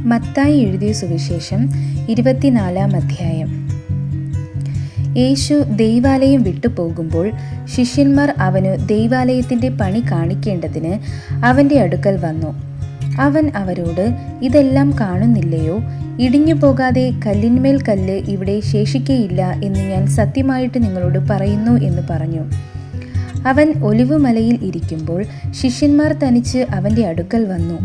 മത്തായി എഴുതിയ സുവിശേഷം 24-ാം അധ്യായം. യേശു ദൈവാലയം വിട്ടുപോകുമ്പോൾ ശിഷ്യന്മാർ അവനു ദൈവാലയത്തിൻ്റെ പണി കാണിക്കേണ്ടതിന് അവൻ്റെ അടുക്കൽ വന്നു. അവൻ അവരോട്, ഇതെല്ലാം കാണുന്നില്ലയോ? ഇടിഞ്ഞു പോകാതെ കല്ലിന്മേൽ കല്ല് ഇവിടെ ശേഷിക്കയില്ല എന്ന് ഞാൻ സത്യമായിട്ട് നിങ്ങളോട് പറയുന്നു എന്ന് പറഞ്ഞു. അവൻ ഒലിവുമലയിൽ ഇരിക്കുമ്പോൾ ശിഷ്യന്മാർ തനിച്ച് അവൻ്റെ അടുക്കൽ വന്നു.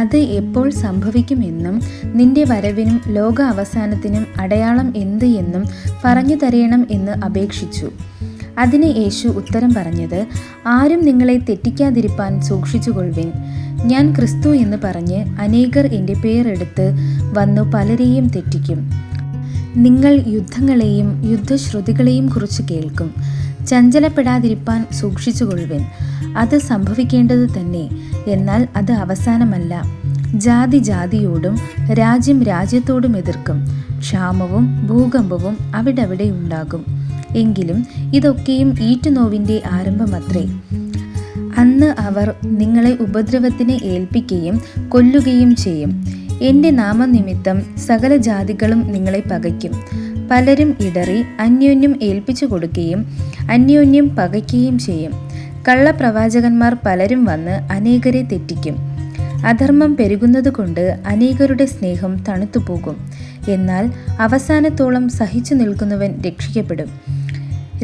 അത് എപ്പോൾ സംഭവിക്കുമെന്നും നിന്റെ വരവിനും ലോക അവസാനത്തിനും അടയാളം എന്ത് എന്നും പറഞ്ഞു തരേണം എന്ന് അപേക്ഷിച്ചു. അതിന് യേശു ഉത്തരം പറഞ്ഞത്, ആരും നിങ്ങളെ തെറ്റിക്കാതിരിപ്പാൻ സൂക്ഷിച്ചുകൊള്ളുവിൻ. ഞാൻ ക്രിസ്തു എന്ന് പറഞ്ഞ് അനേകർ എൻ്റെ പേരെടുത്ത് വന്നു പലരെയും തെറ്റിക്കും. നിങ്ങൾ യുദ്ധങ്ങളെയും യുദ്ധശ്രുതികളെയും കുറിച്ച് കേൾക്കും. ചഞ്ചലപ്പെടാതിരിപ്പാൻ സൂക്ഷിച്ചുകൊള്ളുവിൻ. അത് സംഭവിക്കേണ്ടത് തന്നെ, എന്നാൽ അത് അവസാനമല്ല. ജാതി ജാതിയോടും രാജ്യം രാജ്യത്തോടും എതിർക്കും. ക്ഷാമവും ഭൂകമ്പവും അവിടവിടെ ഉണ്ടാകും. എങ്കിലും ഇതൊക്കെയും ഈറ്റുനോവിൻ്റെ ആരംഭമത്രേ. അന്ന് അവർ നിങ്ങളെ ഉപദ്രവത്തിന് ഏൽപ്പിക്കുകയും കൊല്ലുകയും ചെയ്യും. എൻ്റെ നാമനിമിത്തം സകല ജാതികളും നിങ്ങളെ പകയ്ക്കും. പലരും ഇടറി അന്യോന്യം ഏൽപ്പിച്ചു കൊടുക്കുകയും അന്യോന്യം പകയ്ക്കുകയും ചെയ്യും. കള്ളപ്രവാചകന്മാർ പലരും വന്ന് അനേകരെ തെറ്റിക്കും. അധർമ്മം പെരുകുന്നതുകൊണ്ട് അനേകരുടെ സ്നേഹം തണുത്തുപോകും. എന്നാൽ അവസാനത്തോളം സഹിച്ചു നിൽക്കുന്നവൻ രക്ഷിക്കപ്പെടും.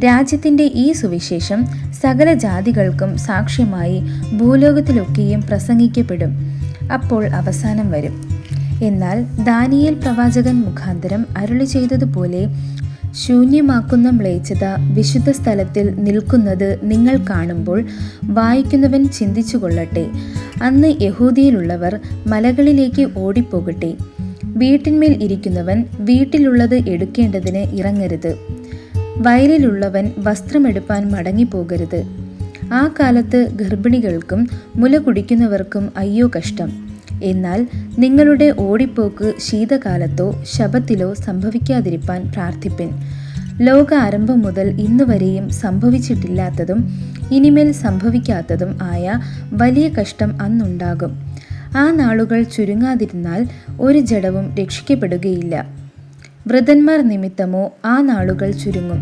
രാജ്യത്തിൻ്റെ ഈ സുവിശേഷം സകല ജാതികൾക്കും സാക്ഷ്യമായി ഭൂലോകത്തിലൊക്കെയും പ്രസംഗിക്കപ്പെടും. അപ്പോൾ അവസാനം വരും. എന്നാൽ ദാനിയേൽ പ്രവാചകൻ മുഖാന്തരം അരുളി ചെയ്തതുപോലെ ശൂന്യമാക്കുന്ന മ്ലേച്ഛത വിശുദ്ധ സ്ഥലത്തിൽ നിൽക്കുന്നത് നിങ്ങൾ കാണുമ്പോൾ വായിക്കുന്നവൻ ചിന്തിച്ചു കൊള്ളട്ടെ. അന്ന് യഹൂദിയിലുള്ളവർ മലകളിലേക്ക് ഓടിപ്പോകട്ടെ. വീട്ടിന്മേൽ ഇരിക്കുന്നവൻ വീട്ടിലുള്ളത് എടുക്കേണ്ടതിന് ഇറങ്ങരുത്. വയലിലുള്ളവൻ വസ്ത്രമെടുപ്പാൻ മടങ്ങിപ്പോകരുത്. ആ കാലത്ത് ഗർഭിണികൾക്കും മുല കുടിക്കുന്നവർക്കും അയ്യോ കഷ്ടം. എന്നാൽ നിങ്ങളുടെ ഓടിപ്പോക്ക് ശീതകാലത്തോ ശബത്തിലോ സംഭവിക്കാതിരിപ്പാൻ പ്രാർത്ഥിപ്പിൻ. ലോക ആരംഭം മുതൽ ഇന്നുവരെയും സംഭവിച്ചിട്ടില്ലാത്തതും ഇനിമേൽ സംഭവിക്കാത്തതും ആയ വലിയ കഷ്ടം അന്നുണ്ടാകും. ആ നാളുകൾ ചുരുങ്ങാതിരുന്നാൽ ഒരു ജഡവും രക്ഷിക്കപ്പെടുകയില്ല. വൃതന്മാർ നിമിത്തമോ ആ നാളുകൾ ചുരുങ്ങും.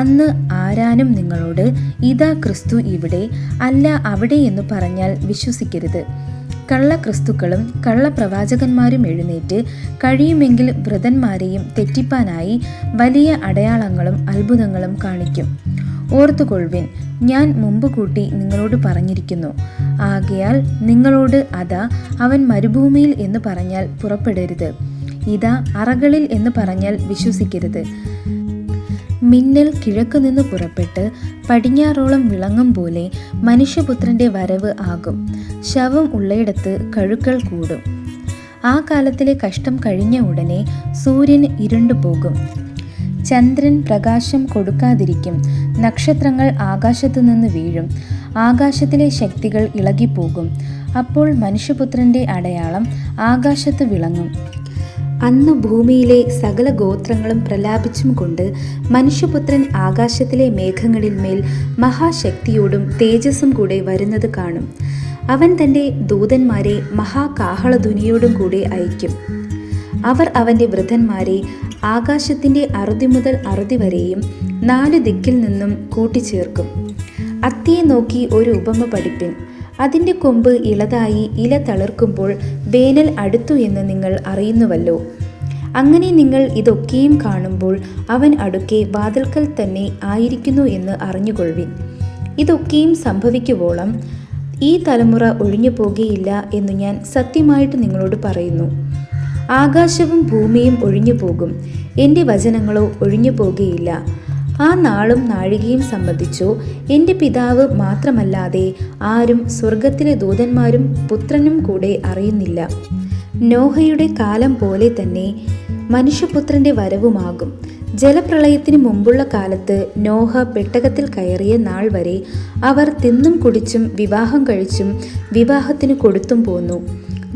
അന്ന് ആരാനും നിങ്ങളോട്, ഇതാ ക്രിസ്തു ഇവിടെ, അല്ല അവിടെ എന്ന് പറഞ്ഞാൽ വിശ്വസിക്കരുത്. കള്ളക്രിസ്തുക്കളും കള്ളപ്രവാചകന്മാരും എഴുന്നേറ്റ് കഴിയുമെങ്കിൽ വൃതന്മാരെയും തെറ്റിപ്പാനായി വലിയ അടയാളങ്ങളും അത്ഭുതങ്ങളും കാണിക്കും. ഓർത്തുകൊള്ളുവിൻ, ഞാൻ മുമ്പ് കൂട്ടി നിങ്ങളോട് പറഞ്ഞിരിക്കുന്നു. ആകയാൽ നിങ്ങളോട് അതാ അവൻ മരുഭൂമിയിൽ എന്ന് പറഞ്ഞാൽ പുറപ്പെടരുത്. ഇതാ അറകളിൽ എന്ന് പറഞ്ഞാൽ വിശ്വസിക്കരുത്. മിന്നൽ കിഴക്കുനിന്ന് പുറപ്പെട്ട് പടിഞ്ഞാറോളം വിളങ്ങും പോലെ മനുഷ്യപുത്രൻ്റെ വരവ് ആകും. ശവം ഉള്ളയിടത്ത് കഴുക്കൾ കൂടും. ആ കാലത്തിലെ കഷ്ടം കഴിഞ്ഞ ഉടനെ സൂര്യൻ ഇരുണ്ടുപോകും, ചന്ദ്രൻ പ്രകാശം കൊടുക്കാതിരിക്കും, നക്ഷത്രങ്ങൾ ആകാശത്തു നിന്ന് വീഴും, ആകാശത്തിലെ ശക്തികൾ ഇളകിപ്പോകും. അപ്പോൾ മനുഷ്യപുത്രൻ്റെ അടയാളം ആകാശത്ത് വിളങ്ങും. അന്ന് ഭൂമിയിലെ സകല ഗോത്രങ്ങളും പ്രലാപിച്ചും കൊണ്ട് മനുഷ്യപുത്രൻ ആകാശത്തിലെ മേഘങ്ങളിൽ മേൽ മഹാശക്തിയോടും തേജസ്സും കൂടെ വരുന്നത് കാണും. അവൻ തൻ്റെ ദൂതന്മാരെ മഹാകാഹളധ്വനിയോടും കൂടെ അയക്കും. അവർ അവൻ്റെ വൃതന്മാരെ ആകാശത്തിൻ്റെ അറുതി മുതൽ അറുതി വരെയും 4 ദിക്കിൽ നിന്നും കൂട്ടിച്ചേർക്കും. അത്തിയെ നോക്കി ഒരു ഉപമ പഠിപ്പിൻ. അതിൻ്റെ കൊമ്പ് ഇളതായി ഇല തളിർക്കുമ്പോൾ വേനൽ അടുത്തു എന്ന് നിങ്ങൾ അറിയുന്നുവല്ലോ. അങ്ങനെ നിങ്ങൾ ഇതൊക്കെയും കാണുമ്പോൾ അവൻ അടുക്കെ വാതിൽക്കൽ തന്നെ ആയിരിക്കുന്നു എന്ന് അറിഞ്ഞുകൊള്ളുവിൻ. ഇതൊക്കെയും സംഭവിക്കുവോളം ഈ തലമുറ ഒഴിഞ്ഞു പോകുകയില്ല എന്ന് ഞാൻ സത്യമായിട്ട് നിങ്ങളോട് പറയുന്നു. ആകാശവും ഭൂമിയും ഒഴിഞ്ഞു പോകും, എൻ്റെ വചനങ്ങളോ ഒഴിഞ്ഞു പോകുകയില്ല. ആ നാളും നാഴികയും സംബന്ധിച്ചോ എൻ്റെ പിതാവ് മാത്രമല്ലാതെ ആരും സ്വർഗത്തിലെ ദൂതന്മാരും പുത്രനും കൂടെ അറിയുന്നില്ല. നോഹയുടെ കാലം പോലെ തന്നെ മനുഷ്യപുത്രൻ്റെ വരവുമാകും. ജലപ്രളയത്തിന് മുമ്പുള്ള കാലത്ത് നോഹ പെട്ടകത്തിൽ കയറിയ നാൾ വരെ അവർ തിന്നും കുടിച്ചും വിവാഹം കഴിച്ചും വിവാഹത്തിന് കൊടുത്തും പോന്നു.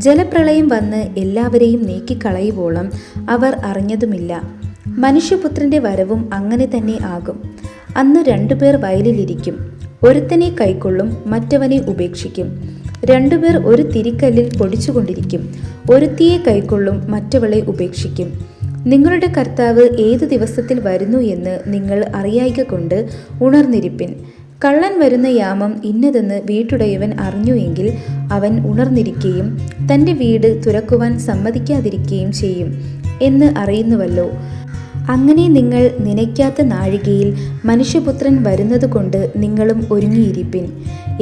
ജലപ്രളയം വന്ന് എല്ലാവരെയും നീക്കിക്കളയുവോളം അവർ അറിഞ്ഞതുമില്ല. മനുഷ്യപുത്രൻ്റെ വരവും അങ്ങനെ തന്നെ ആകും. അന്ന് 2 പേർ വയലിലിരിക്കും. ഒരുത്തനെ കൈക്കൊള്ളും, മറ്റവനെ ഉപേക്ഷിക്കും. രണ്ടുപേർ ഒരു തിരിക്കല്ലിൽ പൊടിച്ചുകൊണ്ടിരിക്കും. ഒരുത്തിയെ കൈക്കൊള്ളും, മറ്റവളെ ഉപേക്ഷിക്കും. നിങ്ങളുടെ കർത്താവ് ഏതു ദിവസത്തിൽ വരുന്നു എന്ന് നിങ്ങൾ അറിയായ്ക കൊണ്ട് ഉണർന്നിരിപ്പിൻ. കള്ളൻ വരുന്ന യാമം ഇന്നതെന്ന് വീട്ടുടയവൻ അറിഞ്ഞു എങ്കിൽ അവൻ ഉണർന്നിരിക്കുകയും തൻ്റെ വീട് തുറക്കുവാൻ സമ്മതിക്കാതിരിക്കുകയും ചെയ്യും എന്ന് അറിയുന്നുവല്ലോ. അങ്ങനെ നിങ്ങൾ നനയ്ക്കാത്ത നാഴികയിൽ മനുഷ്യപുത്രൻ വരുന്നതുകൊണ്ട് നിങ്ങളും ഒരുങ്ങിയിരിപ്പിൻ.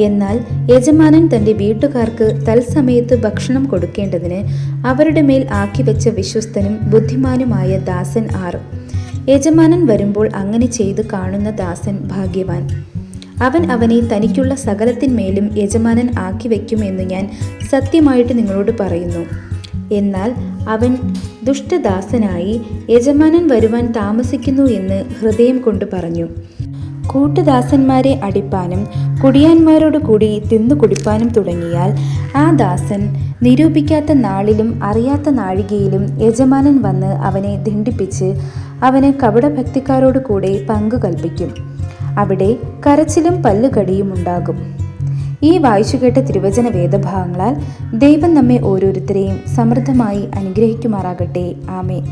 എന്നാൽ യജമാനൻ തൻ്റെ വീട്ടുകാർക്ക് തൽസമയത്ത് ഭക്ഷണം കൊടുക്കേണ്ടതിന് അവരുടെ മേൽ ആക്കിവെച്ച വിശ്വസ്തനും ബുദ്ധിമാനുമായ ദാസൻ ആർ? യജമാനൻ വരുമ്പോൾ അങ്ങനെ ചെയ്തു കാണുന്ന ദാസൻ ഭാഗ്യവാൻ. അവൻ അവനെ തനിക്കുള്ള സകലത്തിന്മേലും യജമാനൻ ആക്കി വയ്ക്കുമെന്ന് ഞാൻ സത്യമായിട്ട് നിങ്ങളോട് പറയുന്നു. എന്നാൽ അവൻ ദുഷ്ടദാസനായി യജമാനൻ വരുവാൻ താമസിക്കുന്നു എന്ന് ഹൃദയം കൊണ്ട് പറഞ്ഞു. കൂട്ടുദാസന്മാരെ അടിപ്പാനും കുടിയാന്മാരോട് കൂടി തിന്നു കുടിപ്പാനും തുടങ്ങിയാൽ ആ ദാസൻ നിരൂപിക്കാത്ത നാളിലും അറിയാത്ത നാഴികയിലും യജമാനൻ വന്ന് അവനെ ദണ്ഡിപ്പിച്ച് അവന് കപടഭക്തിക്കാരോട് കൂടെ പങ്കു കൽപ്പിക്കും. അവിടെ കരച്ചിലും പല്ലുകടിയും ഉണ്ടാകും. ഈ വായിച്ചു കേട്ട തിരുവചന വേദഭാഗങ്ങളാൽ ദൈവം നമ്മെ ഓരോരുത്തരെയും സമൃദ്ധമായി അനുഗ്രഹിക്കുമാറാകട്ടെ. ആമേൻ.